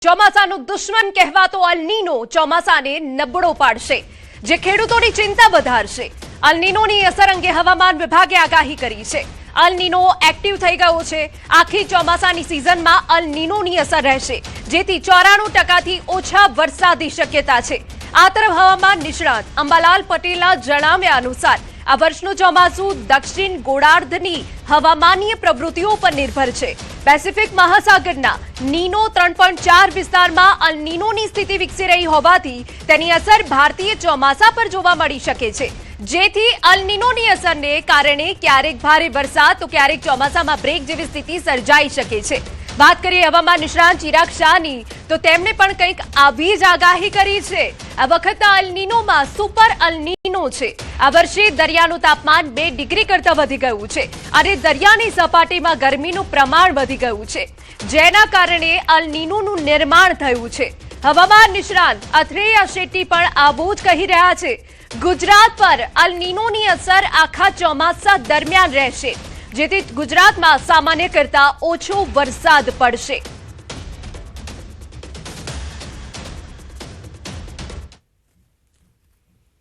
ચોમાસાનો દુશ્મન કહેવાતો અલ નીનો ચોમાસાને નબળો પાડશે, જે ખેડૂતોની ચિંતા વધારશે। અલ નીનોની અસર અંગે હવામાન વિભાગે આગાહી કરી છે। અલ નીનો એક્ટિવ થઈ ગયો છે। આખી ચોમાસાની સિઝનમાં અલ નીનોની અસર રહેશે, જેથી 94% ઓછા વરસાદની શક્યતા છે। આ તરફ હવામાન નિષ્ણાત અંબાલાલ પટેલના જણાવ્યા અનુસાર આ વર્ષનું ચોમાસું દક્ષિણ ગોળાર્ધની હવામાનીય પ્રવૃત્તિઓ પર નિર્ભર છે। પેસિફિક મહાસાગરના નીનો 3.4 વિસ્તારમાં અલ નીનોની સ્થિતિ વિકસી રહી હોવાથી તેની અસર ભારતીય ચોમાસા પર જોવા મળી શકે છે, જેથી અલ નીનોની અસરને કારણે ક્યારેક ભારે વરસાદ તો ક્યારેક ચોમાસામાં બ્રેક જેવી સ્થિતિ સર્જાઈ શકે છે। વાત કરીએ હવામાન નિષ્ણાંત ચિરાગ શાહની, તો તેમણે પણ કંઈક આવી જ આગાહી કરી છે। આ વખતના અલ નીનોમાં સુપર અલ નીનો છે। આ વર્ષે દરિયાનું તાપમાન 2 ડિગ્રી કરતાં વધી ગયું છે અને દરિયાની સપાટીમાં ગરમીનું પ્રમાણ વધી ગયું છે, જેના કારણે અલ નીનોનું નિર્માણ થયું છે। હવામાન નિષ્ણાંત અથરેયા શેટ્ટી પણ આવું જ કહી રહ્યા છે। ગુજરાત પર અલ નીનોની અસર આખા ચોમાસા દરમિયાન રહેશે, જેથી ગુજરાતમાં સામાન્ય કરતાં ઓછો વરસાદ પડશે।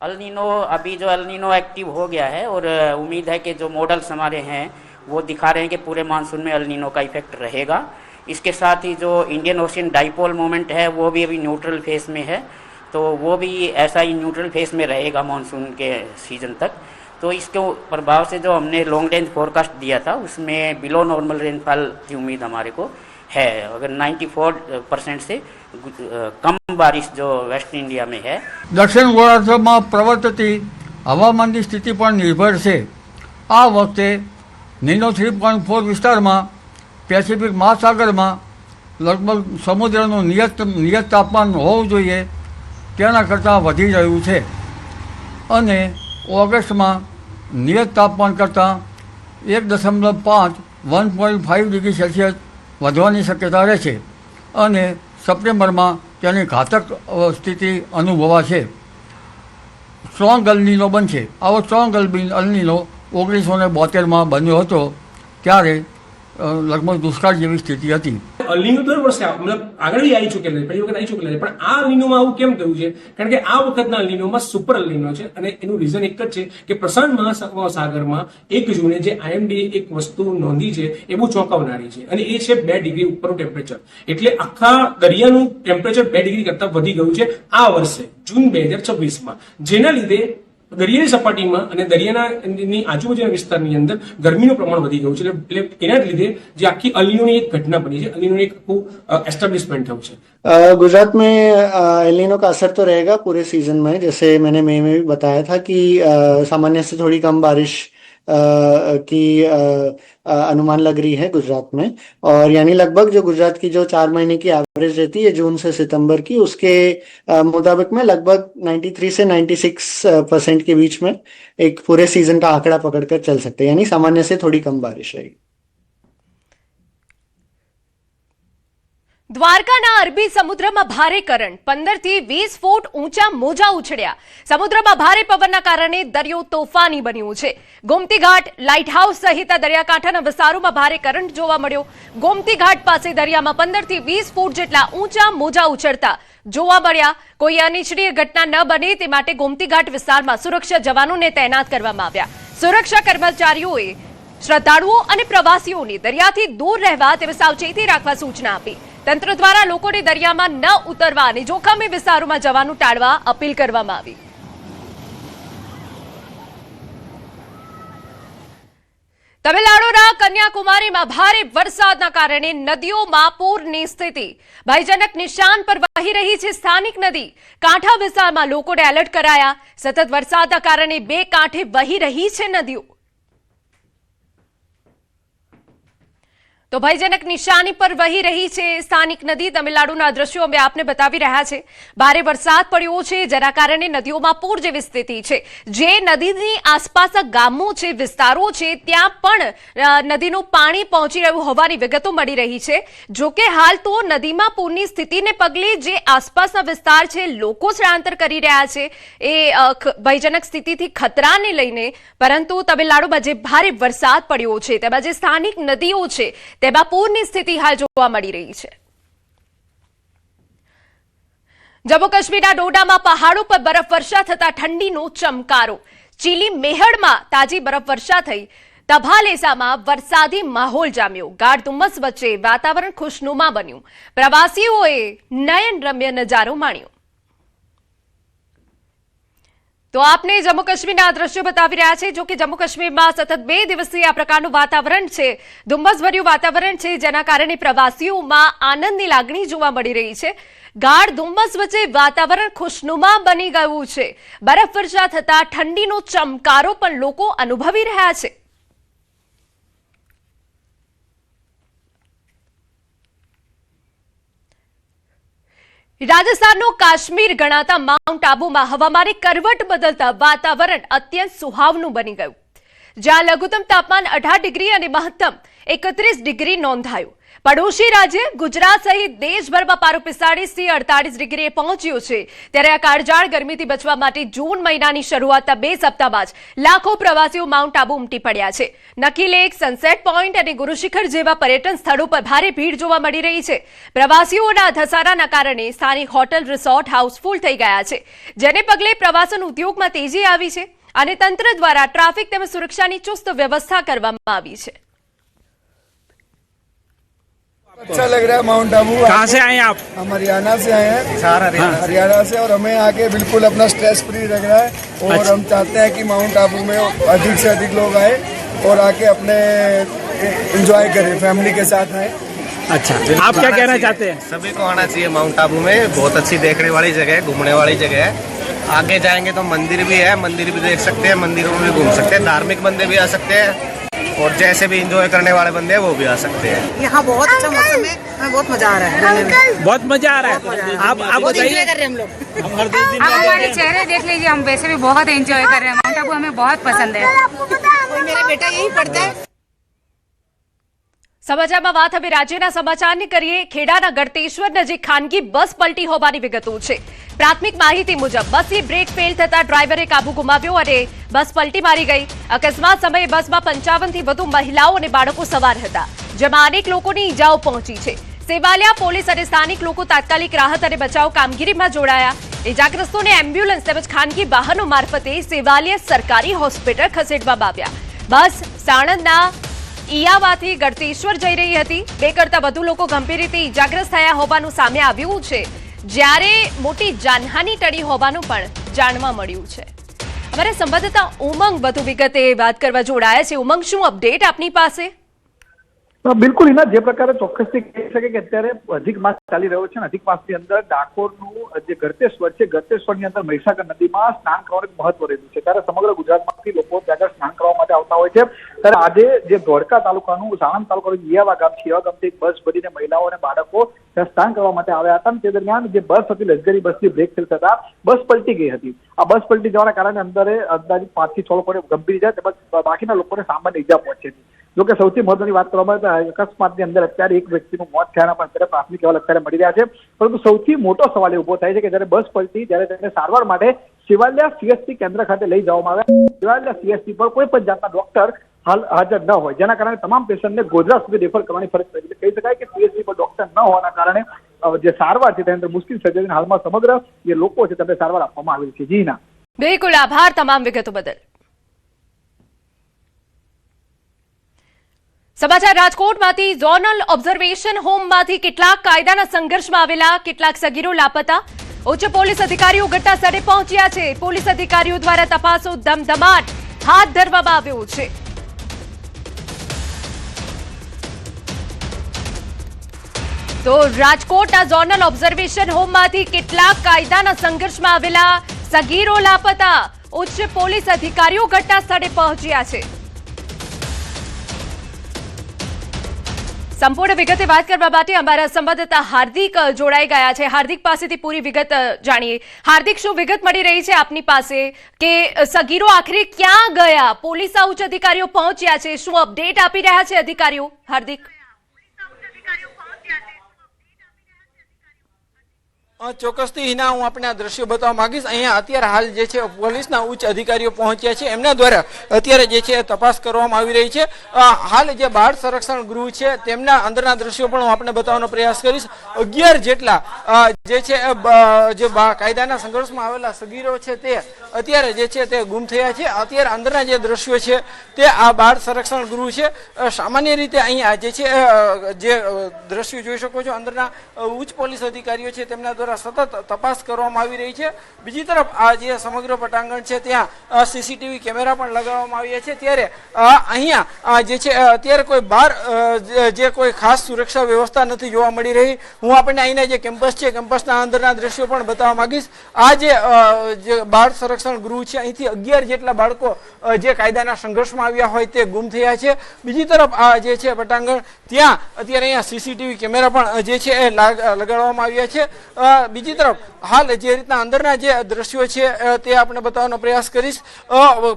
अल नीनो अभी जो अल नीनो एक्टिव हो गया है और उम्मीद है कि जो मॉडल्स हमारे हैं वो दिखा रहे हैं कि पूरे मानसून में अल नीनो का इफेक्ट रहेगा। इसके साथ ही जो इंडियन ओशियन डाइपोल मोमेंट है वो भी अभी न्यूट्रल फेस में है, तो वो भी ऐसा ही न्यूट्रल फेस में रहेगा मानसून के सीजन तक। तो इसके प्रभाव से जो हमने लॉन्ग रेंज फोरकास्ट दिया था उसमें बिलो नॉर्मल रेनफॉल की उम्मीद हमारे को है। अगर 94% से कम बारिश जो वेस्ट इंडिया में है। दक्षिण गोलार्धમાં પ્રવર્તતી હવામાનની સ્થિતિ પર નિર્ભર છે। આ વખતે નીનો 3.4 વિસ્તારમાં પેસિફિક મહાસાગરમાં લગભગ સમુદ્રનું નિયત તાપમાન હોવું જોઈએ તેના કરતાં વધી રહ્યું છે અને ઓગસ્ટમાં નિયત તાપમાન કરતાં 1.5 1.5 ડિગ્રી સેલ્સિયસ વધવાની શક્યતા રહેશે અને સપ્ટેમ્બરમાં તેની ઘાતક સ્થિતિ અનુભવાશે। સ્ટ્રોંગ અલ નીનો બનશે। આવો સ્ટ્રોંગ અલ નીનો 1972માં બન્યો હતો, ત્યારે લગભગ દુષ્કાળ જેવી સ્થિતિ હતી। અલ નીનો દર વર્ષે મતલબ આગળ બી આવી ચૂકેલા છે, પહેલી વખત આવી ચૂકેલા છે, પણ આ અલ નીનોમાં આવું કેમ થયું છે? કારણ કે આ વખતના અલ નીનોમાં સુપર અલ નીનો છે અને એનું રીઝન એક જ છે કે પ્રશાંત મહાસાગરમાં 1 જૂને જે IMD એક વસ્તુ નોંધી છે એ બહુ ચોંકાવનારી છે અને એ છે 2 ડિગ્રી ઉપરનું ટેમ્પરેચર। એટલે આખા દરિયાનું ટેમ્પરેચર 2 ડિગ્રી કરતાં વધી ગયું છે આ વર્ષે જૂન 2026માં, જેના લીધે દરિયાની સપાટીમાં અને દરિયાની આજુબાજુના વિસ્તારની અંદર ગરમીનું પ્રમાણ વધી ગયું છે। એટલે એના લીધે જે આખી અલ નીનોની એક ઘટના બની છે, અલ નીનોની એક આખું एस्टेब्लिशमेंट થયું છે। गुजरात में एल नीनो का असर तो रहेगा पूरे सीजन में। जैसे मैंने मई में भी बताया था कि सामान्य से थोड़ी कम बारिश की अनुमान लग रही है गुजरात में, और यानी लगभग जो गुजरात की जो 4 महीने की एवरेज रहती है जून से सितंबर की, उसके मुताबिक में लगभग 93 से 96% के बीच में एक पूरे सीजन का आंकड़ा पकड़कर चल सकते हैं, यानी सामान्य से थोड़ी कम बारिश रहेगी। દ્વારકાના અરબી સમુદ્રમાં ભારે કરંટ, 15 થી 20 ફૂટ ઊંચા મોજા ઉછળ્યા। સમુદ્રમાં ભારે પવનના કારણે દરિયો તોફાની બન્યો છે। ગોમતી ઘાટ, લાઇટ હાઉસ સહિત દરિયાકાંઠાના વિસ્તારોમાં ભારે કરંટ જોવા મળ્યો। ગોમતી ઘાટ પાસે દરિયામાં 15 થી 20 ફૂટ જેટલા ઊંચા મોજા ઉછળતા જોવા મળ્યા। કોઈ અનિચ્છનીય ઘટના ન બને તે માટે ગોમતી ઘાટ વિસ્તારમાં સુરક્ષા જવાનોને તૈનાત કરવામાં આવ્યા। સુરક્ષા કર્મચારીઓએ શ્રદ્ધાળુઓ અને પ્રવાસીઓને દરિયાથી દૂર રહેવા તેમજ સાવચેતી રાખવા સૂચના આપી। તંત્ર દ્વારા લોકોને દરિયામાં ન ઉતરવા અને જોખમી વિસ્તારોમાં જવાનું ટાળવા અપીલ કરવામાં આવી। તમિલનાડુના કન્યાકુમારીમાં ભારે વરસાદના કારણે નદીઓમાં પૂરની સ્થિતિ, ભયજનક નિશાન પર વહી રહી છે સ્થાનિક નદી। કાંઠા વિસ્તારમાં લોકોને એલર્ટ કરાયા। સતત વરસાદના કારણે 2 કાંઠે વહી રહી છે નદીઓ, તો ભયજનક નિશાની પર વહી રહી છે સ્થાનિક નદી। તમિલનાડુના દ્રશ્યો અમે આપને બતાવી રહ્યા છે। ભારે વરસાદ પડ્યો છે, જેના કારણે નદીઓમાં પૂર જેવી સ્થિતિ છે। જે નદીની આસપાસના ગામો છે, વિસ્તારો છે, ત્યાં પણ નદીનું પાણી પહોંચી રહ્યું હોવાની વિગતો મળી રહી છે। જો કે હાલ તો નદીમાં પૂરની સ્થિતિને પગલે જે આસપાસના વિસ્તાર છે, લોકો સ્થળાંતર કરી રહ્યા છે એ ભયજનક સ્થિતિથી ખતરાને લઈને, પરંતુ તમિલનાડુમાં જે ભારે વરસાદ પડ્યો છે તેમાં જે સ્થાનિક નદીઓ છે તેમાં પૂરની સ્થિતિ હાલ જોવા મળી રહી છે। જમ્મુ કાશ્મીરના ડોડામાં પહાડો પર બરફવર્ષા થતા ઠંડીનો ચમકારો. ચીલી મેહડમાં તાજી બરફવર્ષા થઈ. તભાલેસામાં વરસાદી માહોલ જામ્યો. ગાઢ ધુમ્મસ વચ્ચે વાતાવરણ ખુશનુમા બન્યું. પ્રવાસીઓએ નયનરમ્ય નજારો માણ્યો. તો આપને જમ્મુ કાશ્મીરના દ્રશ્યો બતાવી રહ્યા છે. જો કે જમ્મુ કાશ્મીરમાં સતત 2 દિવસથી આ પ્રકારનું વાતાવરણ છે, ધુમ્મસભર્યું વાતાવરણ છે, જેના કારણે પ્રવાસીઓમાં આનંદની લાગણી જોવા મળી રહી છે. ગાઢ ધુમ્મસ વચ્ચે વાતાવરણ ખુશનુમા બની ગયું છે. બરફવર્ષા થતા ઠંડીનો ચમકારો પણ લોકો અનુભવી રહ્યા છે. રાજસ્થાનનો કાશ્મીર ગણાતા માઉન્ટ આબુમાં હવામાને કરવટ બદલતા વાતાવરણ અત્યંત સુહાવનું બની ગયું. જ્યાં લઘુત્તમ તાપમાન 18 ડિગ્રી અને મહત્તમ 31 ડિગ્રી નોંધાયું. પડોશી રાજ્ય ગુજરાત સહિત દેશભરમાં પારો 45 થી 48 ડિગ્રીએ પહોંચ્યો છે. ત્યારે આ કાળઝાળ ગરમીથી બચવા માટે જૂન મહિનાની શરૂઆતના 2 સપ્તાહમાં જ લાખો પ્રવાસીઓ માઉન્ટ આબુ ઉમટી પડ્યા છે. નકી લેક, સનસેટ પોઈન્ટ અને ગુરુશિખર જેવા પર્યટન સ્થળો પર ભારે ભીડ જોવા મળી રહી છે. પ્રવાસીઓના ધસારાના કારણે સ્થાનિક હોટલ, રિસોર્ટ હાઉસફુલ થઈ ગયા છે, જેને પગલે પ્રવાસન ઉદ્યોગમાં તેજી આવી છે અને તંત્ર દ્વારા ટ્રાફિક તેમજ સુરક્ષાની ચુસ્ત વ્યવસ્થા કરવામાં આવી છે. अच्छा लग रहा है माउंट आबू। कहाँ से आए हैं आप? हम हरियाणा से आए हैं, हरियाणा से, और हमें आके बिल्कुल अपना स्ट्रेस फ्री लग रहा है और अच्छा। हम चाहते हैं कि माउंट आबू में अधिक से अधिक लोग आए और आके अपने एंजॉय करें, फैमिली के साथ आए। अच्छा, आप क्या कहना चाहते हैं? सभी को आना चाहिए माउंट आबू में, बहुत अच्छी देखने वाली जगह है, घूमने वाली जगह है। आगे जाएंगे तो मंदिर भी है, मंदिर भी देख सकते हैं, मंदिरों में भी घूम सकते हैं, धार्मिक बंदे भी आ सकते हैं और जैसे भी एंजॉय करने वाले बंदे हैं वो भी आ सकते हैं। यहाँ बहुत अच्छा मौसम है, हमें बहुत मजा आ रहा है, बहुत मजा आ रहा है। आप बताइए। कर रहे हैं हम लोग। आप हमारे चेहरे देख लीजिए, हम वैसे भी बहुत एंजॉय कर रहे हैं। माउंट आबू हमें बहुत पसंद है। कोई मेरा बेटा यही पढ़ता है। સમાચારમાં વાત હવે રાજ્યના સમાચારની કરીએ. ખેડાના ગળતેશ્વર નજીક ખાનગી બસ પલટી હોવાની વિગતો છે. પ્રાથમિક માહિતી મુજબ બસની બ્રેક ફેલ થતા ડ્રાઈવરે કાબુ ગુમાવ્યો અને બસ પલટી મારી ગઈ. અકસ્માત સમયે બસમાં 55 થી વધુ મહિલાઓ અને બાળકો સવાર હતા, જેમાં અનેક લોકોની ઈજાઓ પહોંચી છે. સેવાલિયા પોલીસ અને સ્થાનિક લોકો તાત્કાલિક રાહત અને બચાવ કામગીરીમાં જોડાયા. ઇજાગ્રસ્તોને એમ્બ્યુલન્સ તેમજ ખાનગી વાહનો મારફતે સેવાલિયા સરકારી હોસ્પિટલ ખસેડવામાં આવ્યા. બસ સાણંદના ઈયાવાથી ગળતેશ્વર જઈ રહી હતી. 2 કરતા વધુ લોકો ગંભીર રીતે ઈજાગ્રસ્ત થયા હોવાનું સામે આવ્યું છે, જ્યારે મોટી જાનહાની ટળી હોવાનું પણ જાણવા મળ્યું છે. અમારા સંવાદદાતા ઉમંગ વધુ વિગતે વાત કરવા જોડાયા છે. ઉમંગ, શું અપડેટ આપની પાસે? બિલકુલ હિના, જે પ્રકારે ચોક્કસથી કહી શકે કે અત્યારે અધિક માસ ચાલી રહ્યો છે. અધિક માસની અંદર ડાકોરનું જે ગળતેશ્વર છે, ગળતેશ્વરની અંદર મહીસાગર નદીમાં સ્નાન કરવાનું મહત્વ રહેલું છે. ત્યારે સમગ્ર ગુજરાતમાંથી લોકો ત્યાં સ્નાન કરવા માટે આવતા હોય છે. ત્યારે આજે જે ધોળકા તાલુકાનું, સાણંદ તાલુકાનું ઈયાવા ગામ છે, ઈયાવા ગામથી એક બસ ભરીને મહિલાઓ અને બાળકો ત્યાં સ્નાન કરવા માટે આવ્યા હતા. તે દરમિયાન જે બસ હતી, લક્ઝરી બસની બ્રેક ફેલ થતા બસ પલટી ગઈ હતી. આ બસ પલટી જવાના કારણે અંદાજિત 5 થી 6 લોકોને ગંભીર ઈજા તેમજ બાકીના લોકોને સામાન્ય ઈજા પહોંચી હતી. જોકે સૌથી મહત્વની વાત કરવામાં આવે તો અકસ્માતની અંદર અત્યારે એક વ્યક્તિનું મોત થયાના પણ અત્યારે પ્રાથમિક અહેવાલ અત્યારે મળી રહ્યા છે. પરંતુ સૌથી મોટો સવાલ એ ઉભો થાય છે કે જ્યારે બસ પલટી, ત્યારે તેને સારવાર માટે સેવાલિયા સીએસસી કેન્દ્ર ખાતે લઈ જવામાં આવ્યા. સેવાલિયા સીએસસી પર કોઈ પણ જાતના ડોક્ટર હાલ હાજર ન હોય, જેના કારણે તમામ પેશન્ટને ગોધરા સુધી રેફર કરવાની ફરજ પડી. કહી શકાય કે સીએસસી પર ડોક્ટર ન હોવાના કારણે જે સારવાર છે તેની અંદર મુશ્કેલ સર્જાઈને હાલમાં સમગ્ર જે લોકો છે તેમને સારવાર આપવામાં આવેલી છે. જી ના, બિલકુલ આભાર તમામ વિગતો બદલ. સમાચાર રાજકોટમાંથી. ઝોનલ ઓબ્ઝર્વેશન હોમમાંથી કેટલાક કાયદાના સંઘર્ષમાં આવેલા કેટલાક સગીરો લાપતા. ઉચ્ચ પોલીસ અધિકારીઓ ઘટના સ્થળે પહોંચ્યા છે. પોલીસ અધિકારીઓ દ્વારા તપાસો ધમધમાટ હાથ ધરવામાં આવ્યો છે. તો રાજકોટના ઝોનલ ઓબ્ઝર્વેશન હોમમાંથી કેટલાક કાયદાના સંઘર્ષમાં આવેલા સગીરો લાપતા. ઉચ્ચ પોલીસ અધિકારીઓ ઘટના સ્થળે પહોંચ્યા છે. સંપૂર્ણ વિગતે વાત કરવા માટે અમારા સંવાદદાતા હાર્દિક જોડાઈ ગયા છે. હાર્દિક પાસેથી પૂરી વિગત જાણીએ. હાર્દિક, શું વિગત મળી રહી છે આપની પાસે કે સગીરો આખરે ક્યાં ગયા? પોલીસ ઉચ્ચ અધિકારીઓ પહોંચ્યા છે, શું અપડેટ આપી રહ્યા છે અધિકારીઓ? હાર્દિક, ચોક્કસથી હિના, હું આપણે આ દ્રશ્યો બતાવવા માંગીશ. અહીંયા અત્યારે હાલ જે છે પોલીસના ઉચ્ચ અધિકારીઓ પહોંચ્યા છે, એમના દ્વારા અત્યારે જે છે તપાસ કરવામાં આવી રહી છે. હાલ જે બાળ સંરક્ષણ ગૃહ છે તેમના અંદરના દ્રશ્યો પણ હું આપણે બતાવવાનો પ્રયાસ કરીશ. 11 જેટલા જે છે કાયદાના સંઘર્ષમાં આવેલા સગીરો છે તે અત્યારે જે છે તે ગુમ થયા છે. અત્યારે અંદરના જે દ્રશ્યો છે તે આ બાળ સંરક્ષણ ગૃહ છે. સામાન્ય રીતે અહીંયા જે છે જે દ્રશ્યો જોઈ શકો છો, અંદરના ઉચ્ચ પોલીસ અધિકારીઓ છે તેમના દ્વારા સતત તપાસ કરવામાં આવી રહી છે. બીજી તરફ આ જે સમગ્ર પટાંગણ છે ત્યાં સીસીટીવી કેમેરા પણ લગાવવામાં આવ્યા છે. ત્યારે અહીંયા જે છે અત્યારે કોઈ બહાર જે કોઈ ખાસ સુરક્ષા વ્યવસ્થા નથી જોવા મળી રહી. હું આપણને અહીંના જે કેમ્પસ છે, કેમ્પસના અંદરના દ્રશ્યો પણ બતાવવા માંગીશ. આ જે બાળ સંરક્ષણ ગૃહ છે, અહીંથી 11 જેટલા બાળકો જે કાયદાના સંઘર્ષમાં આવ્યા હોય તે ગુમ થયા છે. બીજી તરફ આ જે છે પટાંગણ, ત્યાં અત્યારે અહીંયા સીસીટીવી કેમેરા પણ જે છે એ લગાડવામાં આવ્યા છે. બીજી તરફ હાલ જે રીતના અંદરના જે દ્રશ્યો છે તે આપણે બતાવવાનો પ્રયાસ કરીશ.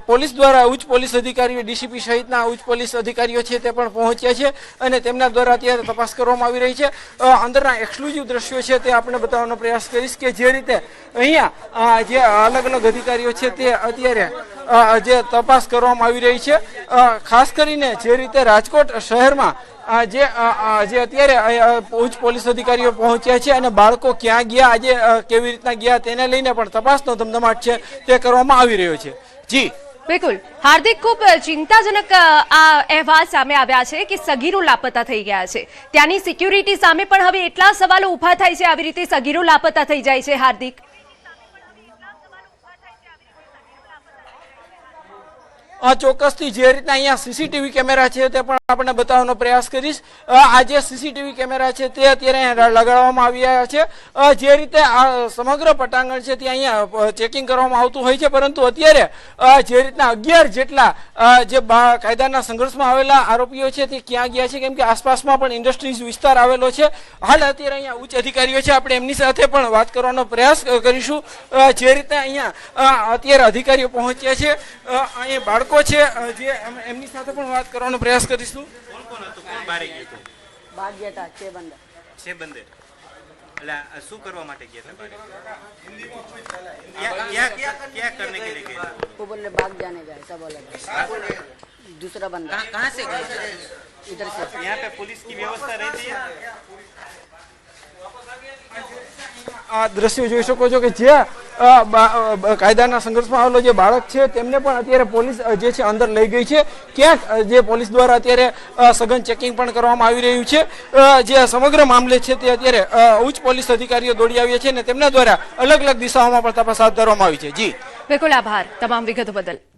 પોલીસ દ્વારા ઉચ્ચ પોલીસ અધિકારીઓ, ડીસીપી સહિતના ઉચ્ચ પોલીસ અધિકારીઓ છે તે પણ પહોંચ્યા છે અને તેમના દ્વારા અત્યારે તપાસ કરવામાં આવી રહી છે. અંદરના એક્સક્લુઝિવ દ્રશ્યો છે તે આપણે બતાવવાનો પ્રયાસ કરીશ કે જે રીતે અહીંયા જે અલગ અલગ અધિકારીઓ છે તે અત્યારે જે તપાસ કરવામાં આવી રહી છે. ખાસ કરીને જે રીતે રાજકોટ શહેરમાં જે અત્યારે ઉચ્ચ પોલીસ અધિકારીઓ પહોંચ્યા છે અને બાળકો ક્યાં ગયા, આજે કેવી રીતના ગયા તેને લઈને પણ તપાસનો ધમધમાટ છે તે કરવામાં આવી રહ્યો છે. જી બિલકુલ હાર્દિક, ખૂબ ચિંતાજનક આ અહેવાલ સામે આવ્યા છે કે સગીરો લાપતા થઈ ગયા છે. ત્યાંની સિક્યુરિટી સામે પણ હવે એટલા સવાલો ઉભા થાય છે આવી રીતે સગીરો લાપતા થઈ જાય છે. હાર્દિક, ચોક્કસથી જે રીતના અહીંયા સીસીટીવી કેમેરા છે તે પણ આપણે બતાવવાનો પ્રયાસ કરીશ. આ જે સીસીટીવી કેમેરા છે તે અત્યારે લગાડવામાં આવ્યા છે. જે રીતે આ સમગ્ર પટાંગણ છે ત્યાં અહીંયા ચેકિંગ કરવામાં આવતું હોય છે, પરંતુ અત્યારે જે રીતના 11 જેટલા જે કાયદાના સંઘર્ષમાં આવેલા આરોપીઓ છે તે ક્યાં ગયા છે, કેમ કે આસપાસમાં પણ ઇન્ડસ્ટ્રીઝ વિસ્તાર આવેલો છે. હાલ અત્યારે અહીંયા ઉચ્ચ અધિકારીઓ છે, આપણે એમની સાથે પણ વાત કરવાનો પ્રયાસ કરીશું. જે રીતે અહીંયા અત્યારે અધિકારીઓ પહોંચ્યા છે, અહીંયા બાળકો છે જે એમની સાથે પણ વાત કરવાનો પ્રયાસ કરીશું. શું કરવા માટે ગયા હતા? वो बोले भाग जाने का ऐसा बोला था. दूसरा बंदा कहाँ से गए? इधर से. यहाँ पे पुलिस की व्यवस्था रहती है. આ દ્રશ્યો જોઈ શકો છો કે જે કાયદાના સંઘર્ષમાં આવેલો જે બાળક છે તેમને પણ અત્યારે પોલીસ જે છે અંદર લઈ ગઈ છે. ક્યાંક જે પોલીસ દ્વારા અત્યારે સઘન ચેકિંગ પણ કરવામાં આવી રહ્યું છે. જે સમગ્ર મામલે છે તે અત્યારે ઉચ્ચ પોલીસ અધિકારીઓ દોડી આવ્યા છે અને તેમના દ્વારા અલગ અલગ દિશાઓમાં પણ તપાસ હાથ ધરવામાં આવી છે. જી બિલકુલ આભાર તમામ વિગતો બદલ.